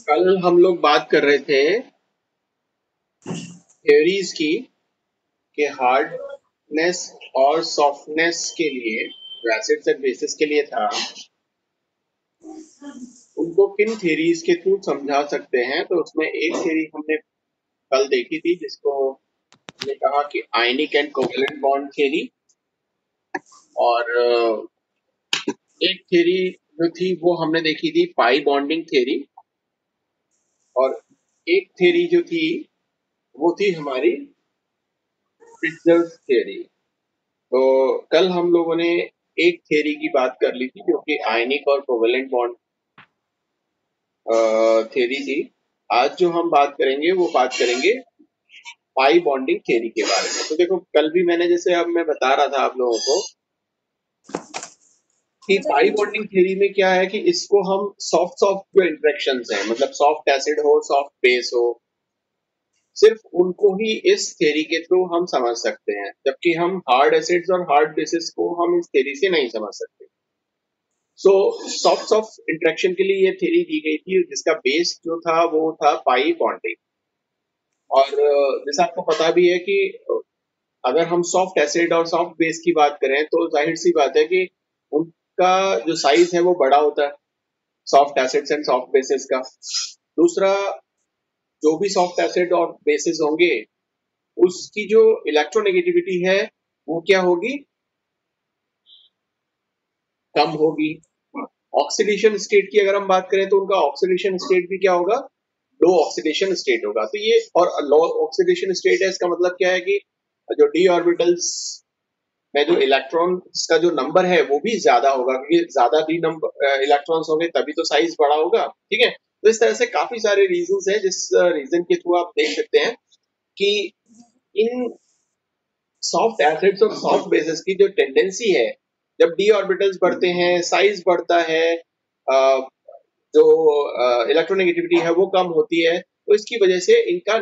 कल हम लोग बात कर रहे थे थ्योरीज की कि हार्डनेस और सॉफ्टनेस के लिए जो एसिड्स एंड बेसिस के लिए था उनको किन थ्योरीज के थ्रू समझा सकते हैं। तो उसमें एक थ्योरी हमने कल देखी थी जिसको हमने कहा कि आयनिक एंड कोवेलेंट बॉन्ड थ्योरी, और एक थ्योरी जो थी वो हमने देखी थी पाई बॉन्डिंग थ्योरी, और एक थ्योरी जो थी वो थी हमारी पिट्जर्स थ्योरी। तो कल हम लोगों ने एक थ्योरी की बात कर ली थी जो कि आयनिक और कोवेलेंट बॉन्ड थ्योरी थी। आज जो हम बात करेंगे वो बात करेंगे पाई बॉन्डिंग थ्योरी के बारे में। तो देखो, कल भी मैंने जैसे अब मैं बता रहा था आप लोगों को कि पाई बॉन्डिंग थ्योरी में क्या है कि इसको हम सॉफ्ट सॉफ्ट जो इंटरेक्शंस हैं, मतलब सॉफ्ट एसिड हो सॉफ्ट बेस हो, सिर्फ उनको ही इस थ्योरी के थ्रू हम समझ सकते हैं, जबकि हम हार्ड एसिड्स और हार्ड बेसिस को हम इस थ्योरी से नहीं समझ सकते। सो सॉफ्ट सॉफ्ट इंटरेक्शन के लिए ये थ्योरी दी गई थी जिसका बेस जो था वो था पाई बॉन्डिंग। और जैसा आपको पता भी है कि अगर हम सॉफ्ट एसिड और सॉफ्ट बेस की बात करें तो जाहिर सी बात है कि उनका जो साइज है वो बड़ा होता है, soft acids and soft basis का। दूसरा, जो भी सॉफ्ट एसिड और बेसिस होंगे उसकी जो इलेक्ट्रोनेगेटिविटी है वो क्या होगी, कम होगी। ऑक्सीडेशन स्टेट की अगर हम बात करें तो उनका ऑक्सीडेशन स्टेट भी क्या होगा, लो ऑक्सीडेशन स्टेट होगा। तो ये, और लो ऑक्सीडेशन स्टेट है इसका मतलब क्या है कि जो डी ऑर्बिटल्स में जो इलेक्ट्रॉन का जो नंबर है वो भी ज्यादा होगा, क्योंकि ज्यादा डी नंबर इलेक्ट्रॉन्स होंगे तभी तो साइज बड़ा होगा। ठीक है, तो इस तरह से काफी सारे रीजंस हैं जिस रीजन के थ्रू आप देख सकते हैं कि इन सॉफ्ट एसिड्स और सॉफ्ट बेसिस की जो टेंडेंसी है, जब डी ऑर्बिटल्स बढ़ते हैं साइज बढ़ता है, जो इलेक्ट्रोनेगेटिविटी है वो कम होती है, तो इसकी वजह से इनका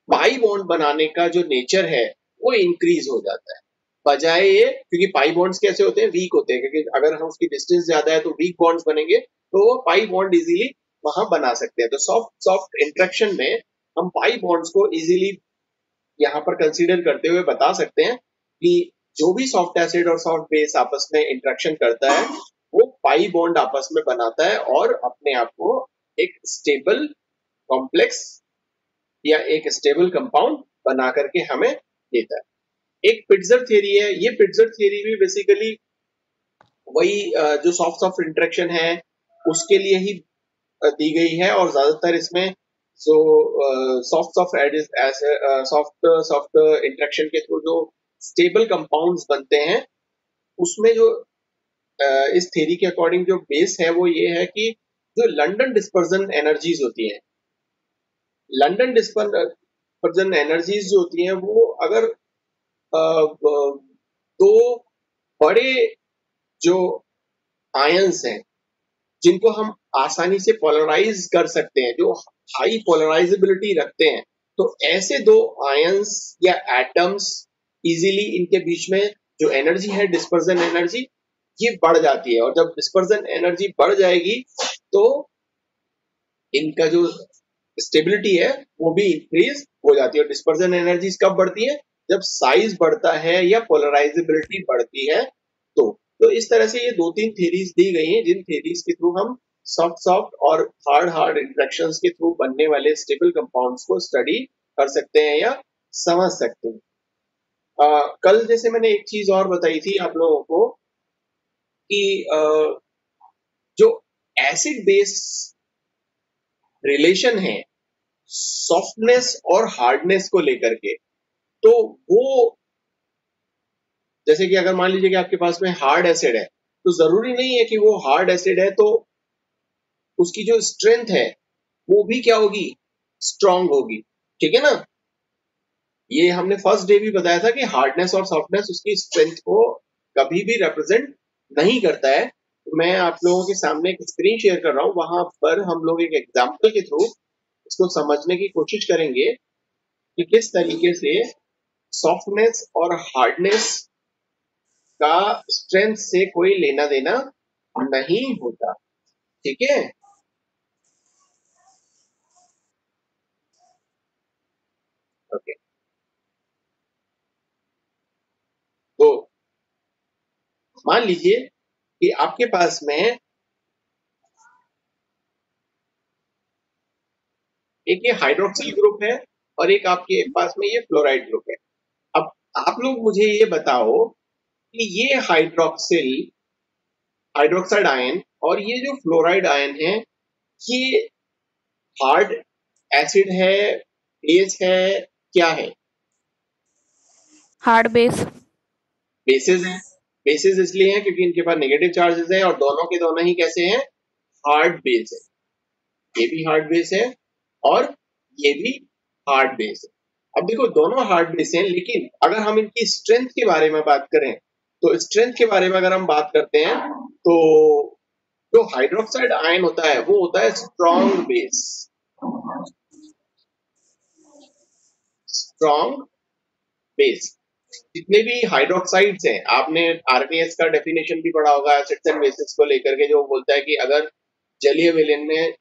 पाई बॉन्ड बनाने का जो नेचर है वो इंक्रीज हो जाता है। बजाय ये, क्योंकि पाई बॉन्ड्स कैसे होते हैं, वीक होते हैं, क्योंकि अगर हम उसकी डिस्टेंस ज्यादा है तो वीक बॉन्ड्स बनेंगे, तो वो पाई बॉन्ड इजीली वहां बना सकते हैं। तो सॉफ्ट सॉफ्ट इंटरेक्शन में हम पाई बॉन्ड्स को इजीली यहाँ पर कंसीडर करते हुए बता सकते हैं कि जो भी सॉफ्ट एसिड और सॉफ्ट बेस आपस में इंटरेक्शन करता है वो पाई बॉन्ड आपस में बनाता है और अपने आप को एक स्टेबल कॉम्प्लेक्स या एक स्टेबल कंपाउंड बना करके हमें देता है। एक पिट्जर थियरी है, ये पिट्जर थियरी भी बेसिकली वही जो सॉफ्ट सॉफ्ट इंटरेक्शन है उसके लिए ही दी गई है, और ज्यादातर इसमें जो soft soft soft soft interaction के थ्रू जो स्टेबल कंपाउंड्स बनते हैं उसमें जो इस थ्योरी के अकॉर्डिंग जो बेस है वो ये है कि जो लंदन डिस्पर्जन एनर्जीज होती हैं, लंदन डिस्पर्जन एनर्जीज जो होती हैं वो अगर दो बड़े जो आयंस हैं जिनको हम आसानी से पोलराइज कर सकते हैं, जो हाई पोलराइजेबिलिटी रखते हैं, तो ऐसे दो आयंस या एटम्स इजीली इनके बीच में जो एनर्जी है डिस्पर्जन एनर्जी ये बढ़ जाती है, और जब डिस्पर्जन एनर्जी बढ़ जाएगी तो इनका जो स्टेबिलिटी है वो भी इंक्रीज हो जाती है। और डिस्पर्जन एनर्जी कब बढ़ती है, जब साइज बढ़ता है या पोलराइजेबिलिटी बढ़ती है। तो इस तरह से ये दो तीन थ्योरीज दी गई हैं जिन थ्योरीज के थ्रू हम सॉफ्ट सॉफ्ट और हार्ड हार्ड इंटरेक्शंस के थ्रू बनने वाले स्टेबल कंपाउंड्स को स्टडी कर सकते हैं या समझ सकते हैं। कल जैसे मैंने एक चीज और बताई थी आप लोगों को कि जो एसिड बेस रिलेशन है सॉफ्टनेस और हार्डनेस को लेकर के, तो वो जैसे कि अगर मान लीजिए कि आपके पास में हार्ड एसिड है तो जरूरी नहीं है कि वो हार्ड एसिड है तो उसकी जो स्ट्रेंथ है वो भी क्या होगी, स्ट्रांग होगी। ठीक है ना, ये हमने फर्स्ट डे भी बताया था कि हार्डनेस और सॉफ्टनेस उसकी स्ट्रेंथ को कभी भी रिप्रेजेंट नहीं करता है। तो मैं आप लोगों के सामने एक स्क्रीन शेयर कर रहा हूँ, वहां पर हम लोग एक एग्जाम्पल के थ्रू इसको समझने की कोशिश करेंगे कि किस तरीके से सॉफ्टनेस और हार्डनेस का स्ट्रेंथ से कोई लेना देना नहीं होता। ठीक है, मान लीजिए कि आपके पास में एक ये हाइड्रोक्सिल ग्रुप है और एक आपके पास में ये फ्लोराइड ग्रुप है। अब आप लोग मुझे ये बताओ कि ये हाइड्रोक्साइड आयन और ये जो फ्लोराइड आयन है, ये हार्ड एसिड है, बेस है, क्या है? Hard base. बेसिस है। बेसिस इसलिए है क्योंकि इनके पास नेगेटिव चार्जेस हैं और दोनों के दोनों ही कैसे हैं? हार्ड बेस है। ये भी हार्ड बेस है और ये भी हार्ड बेस है। अब देखो दोनों हार्ड बेस हैं, लेकिन अगर हम इनकी स्ट्रेंथ के बारे में बात करें तो स्ट्रेंथ के बारे में अगर हम बात करते हैं तो जो हाइड्रोक्साइड आयन होता है वो होता है स्ट्रॉन्ग बेस। Strong base. जितने भी हाइड्रोक्साइड्स हैं, आपने आरबीएस का डेफिनेशन भी पढ़ा होगा एसिड्स एंड बेसिस को लेकर के, जो बोलता है कि अगर जलीय विलयन में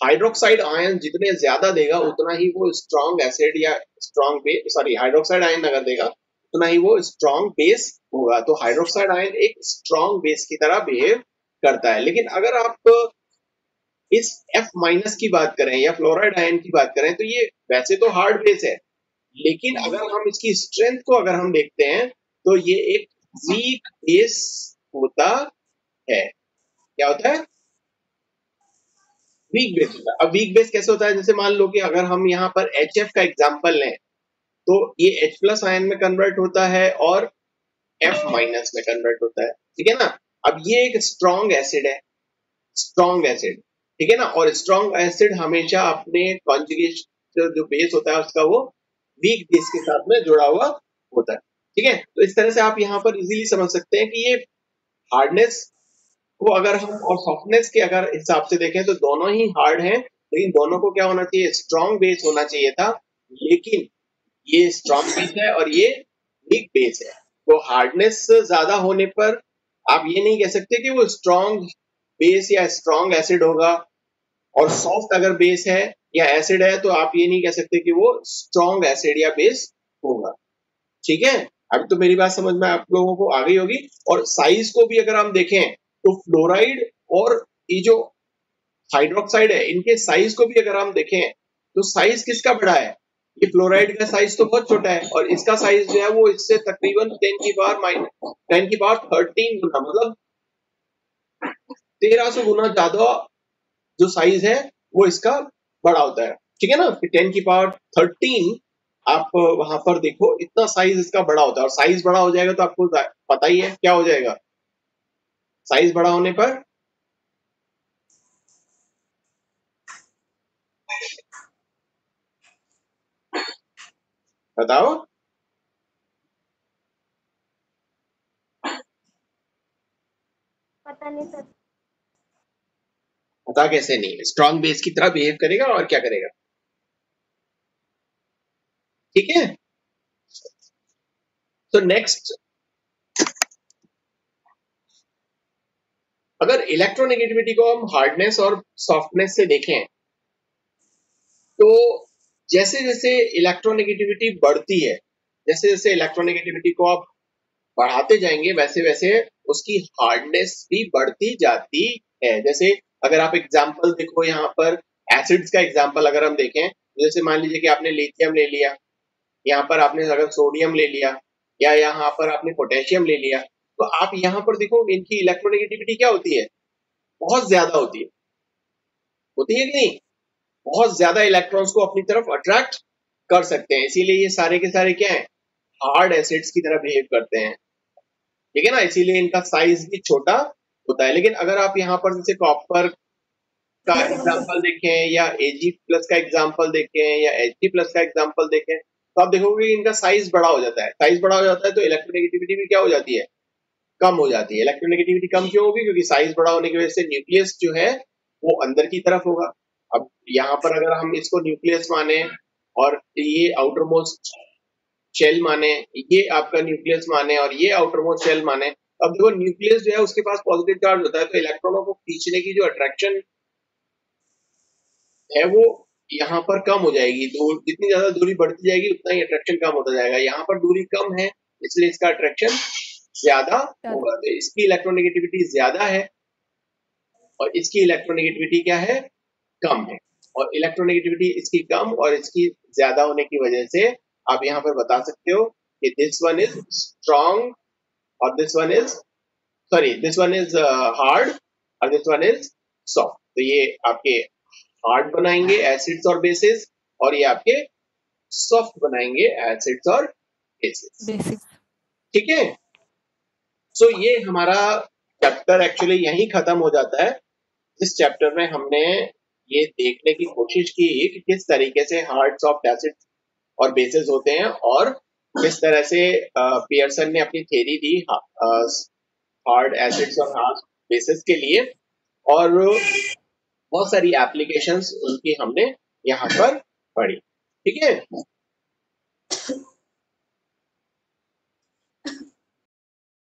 हाइड्रोक्साइड आयन जितने ज्यादा देगा उतना ही वो स्ट्रॉन्ग एसिड या strong base, sorry hydroxide ion अगर देगा उतना ही वो स्ट्रॉन्ग बेस होगा। तो हाइड्रोक्साइड आयन एक स्ट्रॉन्ग बेस की तरह बिहेव करता है। लेकिन अगर आप इस F माइनस की बात करें या फ्लोराइड आयन की बात करें तो ये वैसे तो हार्ड बेस है, लेकिन अगर हम इसकी स्ट्रेंथ को अगर हम देखते हैं तो ये एक वीक बेस होता है। क्या होता है? वीक बेस होता है। अब वीक बेस कैसे होता है? जैसे मान लो कि अगर हम यहाँ पर HF का एग्जांपल लें तो ये H प्लस आयन में कन्वर्ट होता है और F माइनस में कन्वर्ट होता है, ठीक है ना। अब ये एक स्ट्रॉन्ग एसिड है, स्ट्रॉन्ग एसिड, ठीक है ना। और स्ट्रॉन्ग एसिड हमेशा अपने कॉन्जुगेशन जो बेस होता है उसका वो वीक बेस के साथ में जुड़ा हुआ होता है, ठीक है। तो इस तरह से आप यहाँ पर इजीली समझ सकते हैं कि ये हार्डनेस को अगर हम और सॉफ्टनेस के अगर हिसाब से देखें तो दोनों ही हार्ड हैं, लेकिन दोनों को क्या होना चाहिए? स्ट्रॉन्ग बेस होना चाहिए था। लेकिन ये स्ट्रॉन्ग बेस है और ये वीक बेस है। तो हार्डनेस ज्यादा होने पर आप ये नहीं कह सकते कि वो स्ट्रॉन्ग बेस या स्ट्रॉन्ग एसिड होगा, और सॉफ्ट अगर बेस है या एसिड है तो आप ये नहीं कह सकते कि वो स्ट्रॉन्ग एसिड या बेस होगा, ठीक है। अब तो मेरी बात समझ में आप लोगों को आ गई होगी। और साइज को भी अगर हम देखें तो फ्लोराइड और ये जो हाइड्रोक्साइड है इनके साइज को भी अगर हम देखें तो साइज किसका बड़ा है? ये फ्लोराइड का साइज तो बहुत छोटा है और इसका साइज जो है वो इससे तकरीबन 10 की पावर 13 गुना, मतलब 1300 गुना ज्यादा जो साइज है वो इसका बड़ा होता है, ठीक है ना। 10 की पावर 13 आप वहां पर देखो इतना साइज इसका बड़ा होता है। और साइज बड़ा हो जाएगा तो आपको पता ही है क्या हो जाएगा साइज बड़ा होने पर? बताओ। पता नहीं सर। पता कैसे नहीं? स्ट्रॉन्ग बेस की तरह बिहेव करेगा और क्या करेगा, ठीक है। तो नेक्स्ट, अगर इलेक्ट्रोनेगेटिविटी को हम हार्डनेस और सॉफ्टनेस से देखें तो जैसे जैसे इलेक्ट्रोनेगेटिविटी बढ़ती है, जैसे जैसे इलेक्ट्रोनेगेटिविटी को आप बढ़ाते जाएंगे वैसे वैसे उसकी हार्डनेस भी बढ़ती जाती है। जैसे अगर आप एग्जांपल देखो यहाँ पर एसिड्स का एग्जांपल अगर हम देखें, जैसे मान लीजिए कि आपने लिथियम ले लिया, यहाँ पर आपने अगर सोडियम ले लिया या यहाँ पर आपने पोटेशियम ले लिया, तो आप यहाँ पर देखो इनकी इलेक्ट्रोनेगेटिविटी क्या होती है? बहुत ज्यादा होती है कि नहीं? बहुत ज्यादा इलेक्ट्रॉन्स को अपनी तरफ अट्रैक्ट कर सकते हैं, इसीलिए ये सारे के सारे क्या है? हार्ड एसिड्स की तरह बिहेव करते हैं, ठीक है ना। इसीलिए इनका साइज भी छोटा होता है। लेकिन अगर आप यहाँ पर जैसे कॉपर का एग्जांपल देखें या Ag प्लस का एग्जांपल देखें या Hg प्लस का एग्जांपल देखें तो आप देखोगे कि इनका साइज बड़ा हो जाता है। साइज बड़ा हो जाता है तो इलेक्ट्रोनेगेटिविटी भी क्या हो जाती है? कम हो जाती है। इलेक्ट्रोनेगेटिविटी कम क्यों होगी? क्योंकि साइज बड़ा होने की वजह से न्यूक्लियस जो है वो अंदर की तरफ होगा। अब यहाँ पर अगर हम इसको न्यूक्लियस माने और ये आउटर मोस्ट शेल माने, ये आपका न्यूक्लियस माने और ये आउटर मोस्ट शेल माने, अब देखो न्यूक्लियस जो है उसके पास पॉजिटिव चार्ज होता है तो इलेक्ट्रॉनों को खींचने की जो अट्रैक्शन है वो यहाँ पर कम हो जाएगी। दूर जितनी ज्यादा दूरी बढ़ती जाएगी उतना ही अट्रैक्शन कम होता जाएगा। यहाँ पर दूरी कम है इसलिए इसका अट्रैक्शन ज्यादा होगा, तो इसकी इलेक्ट्रोनेगेटिविटी ज्यादा है और इसकी इलेक्ट्रोनेगेटिविटी क्या है, कम है। और इलेक्ट्रोनेगेटिविटी इसकी कम और इसकी ज्यादा होने की वजह से आप यहाँ पर बता सकते हो कि दिस वन इज स्ट्रॉन्ग और this one is sorry this one is hard और दिस वन इज सॉफ्ट। तो ये आपके हार्ड बनाएंगे एसिड्स और बेसिस और ये आपके सॉफ्ट बनाएंगे एसिड्स और बेसिस। ठीक है, सो ये हमारा चैप्टर एक्चुअली यहीं खत्म हो जाता है। इस चैप्टर में हमने ये देखने की कोशिश की कि किस तरीके से हार्ड सॉफ्ट एसिड्स और बेसिस होते हैं और किस तरह से पियर्सन ने अपनी थ्योरी दी हार्ड एसिड्स और हार्ड बेसिस के लिए, और बहुत सारी एप्लीकेशंस उनकी हमने यहाँ पर पढ़ी। ठीक है,